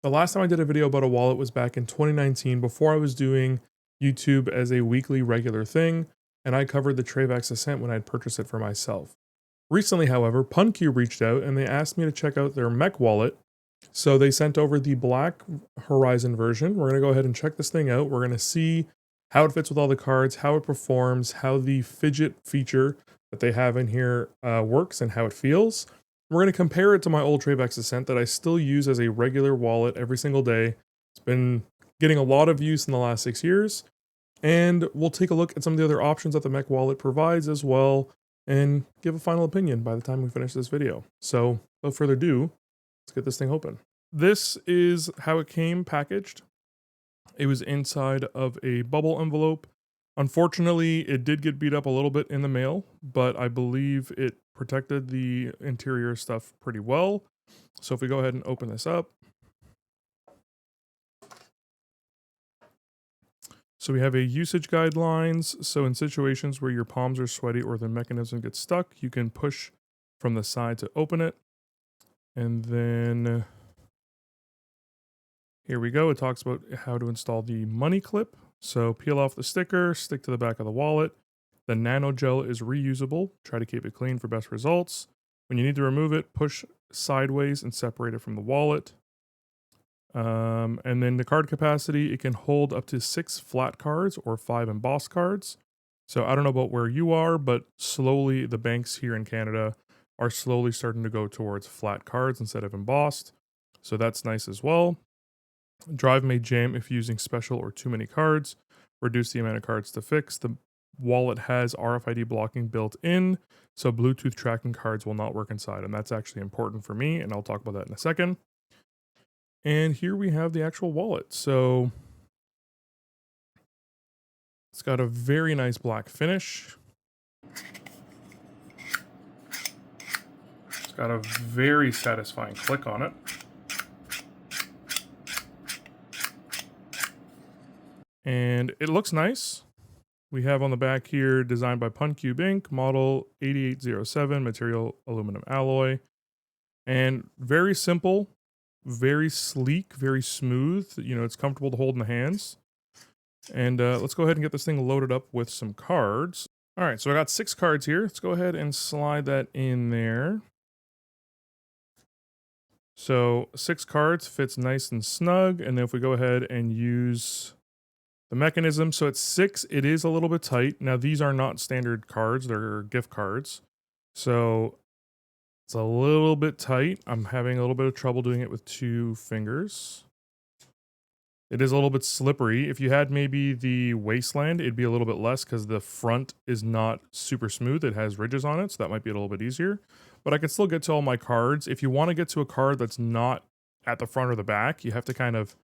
The last time I did a video about a wallet was back in 2019 before I was doing YouTube as a weekly regular thing, and I covered the Travex Ascent when I'd purchased it for myself. Recently, however, PunCube reached out and they asked me to check out their Mech Wallet. So they sent over the Black Horizon version. We're going to go ahead and check this thing out. We're going to see how it fits with all the cards, how it performs, how the Fidget feature that they have in here works, and how it feels. We're going to compare it to my old Travex Ascent that I still use as a regular wallet every single day. It's been getting a lot of use in the last 6 years. And we'll take a look at some of the other options that the Mech Wallet provides as well, and give a final opinion by the time we finish this video. So, without further ado, let's get this thing open. This is how it came packaged. It was inside of a bubble envelope. Unfortunately, it did get beat up a little bit in the mail, but I believe it protected the interior stuff pretty well. So if we go ahead and open this up. So we have a usage guidelines. So in situations where your palms are sweaty or the mechanism gets stuck, you can push from the side to open it. And then here we go. It talks about how to install the money clip. So peel off the sticker, stick to the back of the wallet. The nano gel is reusable. Try to keep it clean for best results. When you need to remove it, push sideways and separate it from the wallet. And then the card capacity, it can hold up to 6 flat cards or 5 embossed cards. So I don't know about where you are, but slowly the banks here in Canada are slowly starting to go towards flat cards instead of embossed. So that's nice as well. Drive may jam if using special or too many cards. Reduce the amount of cards to fix. The wallet has RFID blocking built in, so Bluetooth tracking cards will not work inside, and that's actually important for me, and I'll talk about that in a second. And here we have the actual wallet. So it's got a very nice black finish. It's got a very satisfying click on it. And it looks nice. We have on the back here, designed by PunCube Inc., model 8807, material aluminum alloy. And very simple, very sleek, very smooth. You know, it's comfortable to hold in the hands. And let's go ahead and get this thing loaded up with some cards. All right, so I got 6 cards here. Let's go ahead and slide that in there. So 6 cards fits nice and snug. And then if we go ahead and use the mechanism, so it's 6, it is a little bit tight. Now these are not standard cards, they're gift cards. So it's a little bit tight. I'm having a little bit of trouble doing it with 2 fingers. It is a little bit slippery. If you had maybe the Wasteland, it'd be a little bit less because the front is not super smooth. It has ridges on it, so that might be a little bit easier. But I can still get to all my cards. If you want to get to a card that's not at the front or the back, you have to kind of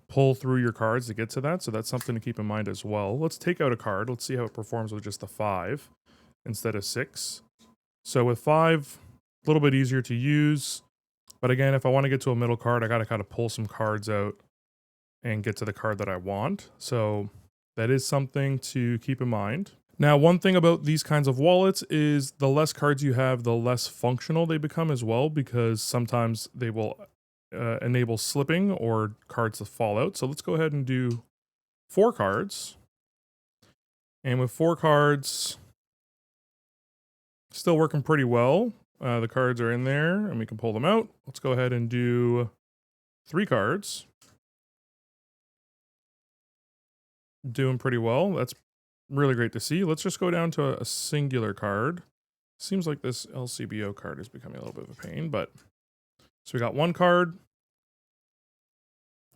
pull through your cards to get to that. So that's something to keep in mind as well. Let's take out a card. Let's see how it performs with just the 5 instead of 6. So with 5, a little bit easier to use. But again, if I want to get to a middle card, I got to kind of pull some cards out and get to the card that I want. So that is something to keep in mind. Now, one thing about these kinds of wallets is the less cards you have, the less functional they become as well, because sometimes they will enable slipping or cards to fall out. So let's go ahead and do 4 cards. And with 4 cards, still working pretty well. The cards are in there and we can pull them out. Let's go ahead and do 3 cards. Doing pretty well. That's really great to see. Let's just go down to a singular card. Seems like this LCBO card is becoming a little bit of a pain, but so we got 1 card.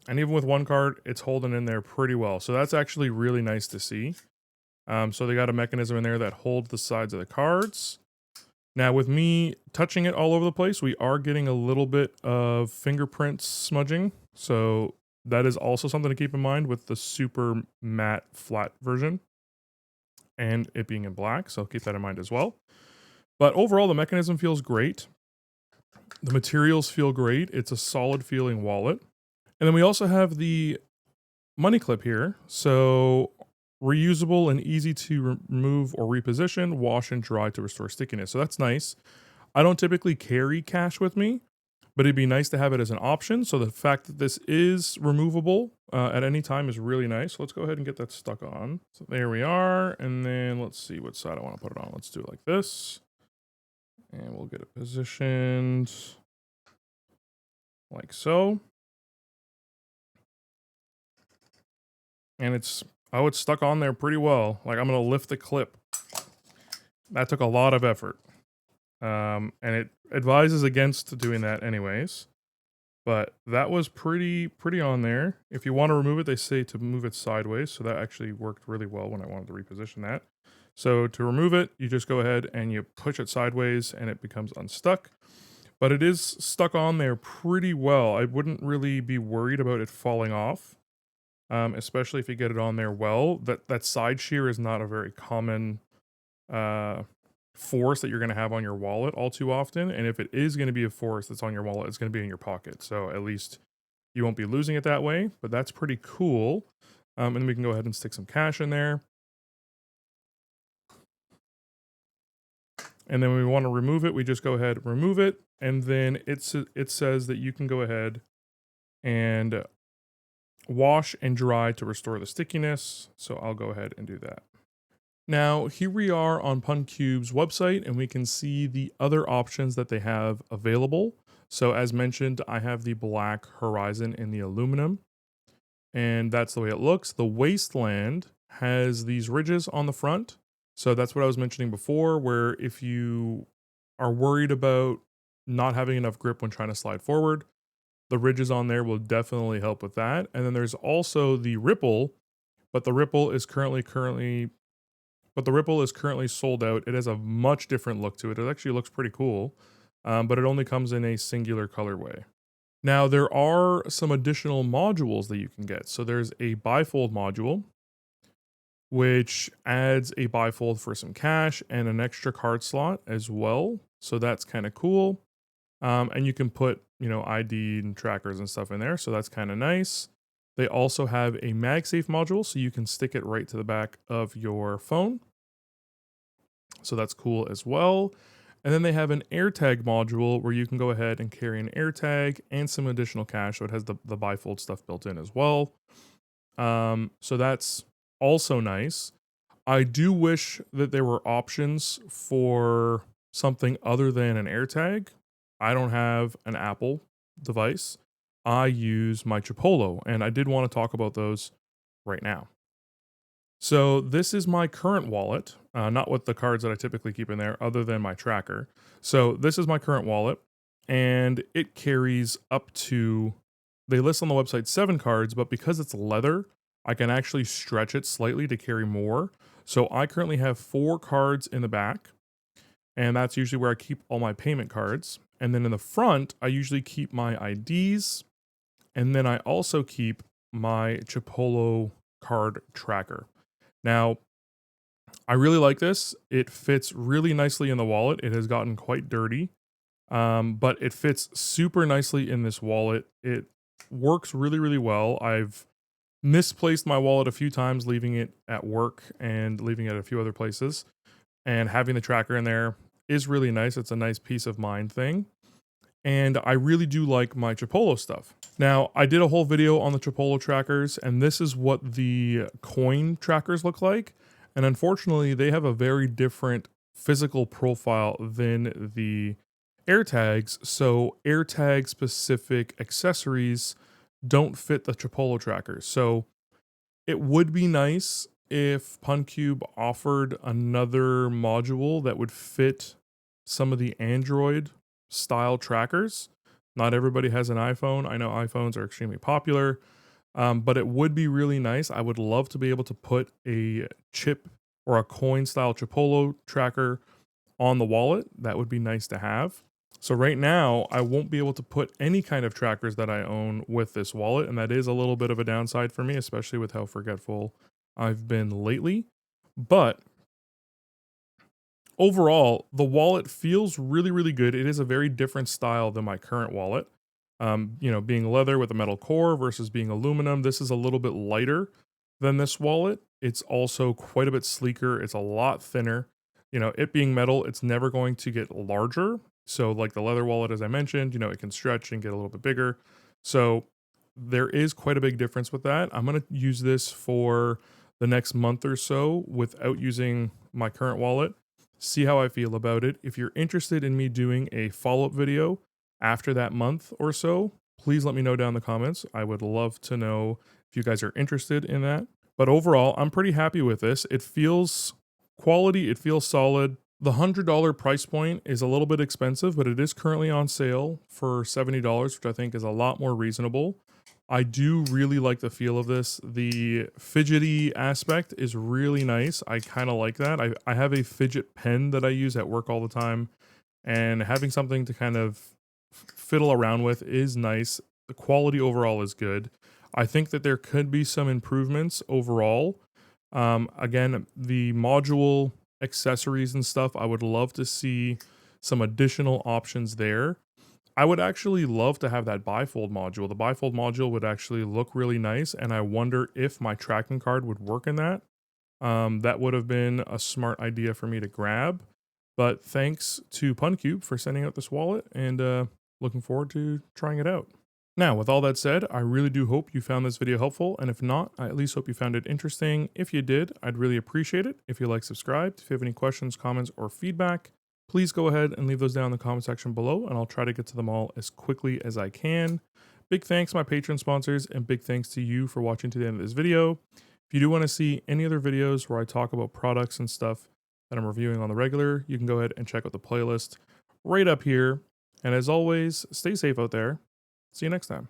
And even with 1 card, it's holding in there pretty well. So that's actually really nice to see. So they got a mechanism in there that holds the sides of the cards. Now with me touching it all over the place, we are getting a little bit of fingerprint smudging. So that is also something to keep in mind with the super matte flat version and it being in black. So keep that in mind as well. But overall, the mechanism feels great. The materials feel great. It's a solid feeling wallet. And then we also have the money clip here. So reusable and easy to remove or reposition, wash and dry to restore stickiness. So that's nice. I don't typically carry cash with me, but it'd be nice to have it as an option. So the fact that this is removable at any time is really nice. So let's go ahead and get that stuck on. So there we are. And then let's see what side I want to put it on. Let's do it like this. And we'll get it positioned like so. And it's stuck on there pretty well. Like, I'm going to lift the clip. That took a lot of effort. And it advises against doing that anyways. But that was pretty on there. If you want to remove it, they say to move it sideways. So that actually worked really well when I wanted to reposition that. So to remove it, you just go ahead and you push it sideways and it becomes unstuck. But it is stuck on there pretty well. I wouldn't really be worried about it falling off. Especially if you get it on there well. That side shear is not a very common force that you're going to have on your wallet all too often. And if it is going to be a force that's on your wallet, it's going to be in your pocket. So at least you won't be losing it that way. But that's pretty cool. And we can go ahead and stick some cash in there. And then when we want to remove it, we just go ahead and remove it. And then it says that you can go ahead and wash and dry to restore the stickiness. So I'll go ahead and do that. Now, here we are on PunCube's website, and we can see the other options that they have available. So as mentioned, I have the black horizon in the aluminum, and that's the way it looks. The wasteland has these ridges on the front. So that's what I was mentioning before, where if you are worried about not having enough grip when trying to slide forward, the ridges on there will definitely help with that. And then there's also the ripple, but the ripple is currently sold out. It has a much different look to it. It actually looks pretty cool, but it only comes in a singular colorway. Now, there are some additional modules that you can get. So there's a bifold module, which adds a bifold for some cash and an extra card slot as well. So that's kind of cool. And you can put, ID and trackers and stuff in there. So that's kind of nice. They also have a MagSafe module, so you can stick it right to the back of your phone. So that's cool as well. And then they have an AirTag module where you can go ahead and carry an AirTag and some additional cash. So it has the bifold stuff built in as well. So that's also nice. I do wish that there were options for something other than an AirTag. I don't have an Apple device. I use my Chipolo, and I did want to talk about those right now. So this is my current wallet, not with the cards that I typically keep in there other than my tracker. So this is my current wallet, and it carries up to, they list on the website 7 cards, but because it's leather, I can actually stretch it slightly to carry more. So I currently have 4 cards in the back, and that's usually where I keep all my payment cards. And then in the front, I usually keep my IDs, and then I also keep my Chipolo card tracker. Now, I really like this. It fits really nicely in the wallet. It has gotten quite dirty, but it fits super nicely in this wallet. It works really well. I've misplaced my wallet a few times, leaving it at work and leaving it at a few other places. And having the tracker in there is really nice. It's a nice peace of mind thing. And I really do like my Chipolo stuff. Now, I did a whole video on the Chipolo trackers, and this is what the coin trackers look like. And unfortunately, they have a very different physical profile than the AirTags. So AirTag specific accessories don't fit the Chipolo trackers. So it would be nice if PunCube offered another module that would fit some of the Android style trackers. Not everybody has an iPhone. I know iPhones are extremely popular, but it would be really nice. I would love to be able to put a chip or a coin style Chipolo tracker on the wallet. That would be nice to have. So right now, I won't be able to put any kind of trackers that I own with this wallet, and that is a little bit of a downside for me, especially with how forgetful I've been lately. But overall, the wallet feels really good. It is a very different style than my current wallet. Being leather with a metal core versus being aluminum, this is a little bit lighter than this wallet. It's also quite a bit sleeker. It's a lot thinner. It being metal, it's never going to get larger. So like the leather wallet, as I mentioned, you know, it can stretch and get a little bit bigger. So there is quite a big difference with that. I'm going to use this for the next month or so without using my current wallet. See how I feel about it. If you're interested in me doing a follow-up video after that month or so, please let me know down in the comments. I would love to know if you guys are interested in that. But overall, I'm pretty happy with this. It feels quality, it feels solid. The $100 price point is a little bit expensive, but it is currently on sale for $70, which I think is a lot more reasonable. I do really like the feel of this. The fidgety aspect is really nice. I kind of like that. I have a fidget pen that I use at work all the time, and having something to kind of fiddle around with is nice. The quality overall is good. I think that there could be some improvements overall. Again, the module accessories and stuff, I would love to see some additional options there. I would actually love to have that bifold module. The bifold module would actually look really nice, and I wonder if my tracking card would work in that. That would have been a smart idea for me to grab. But thanks to PunCube for sending out this wallet, and looking forward to trying it out. Now, with all that said, I really do hope you found this video helpful, and if not, I at least hope you found it interesting. If you did, I'd really appreciate it if you subscribed. If you have any questions, comments, or feedback, please go ahead and leave those down in the comment section below, and I'll try to get to them all as quickly as I can. Big thanks to my Patreon sponsors, and big thanks to you for watching to the end of this video. If you do want to see any other videos where I talk about products and stuff that I'm reviewing on the regular, you can go ahead and check out the playlist right up here. And as always, stay safe out there. See you next time.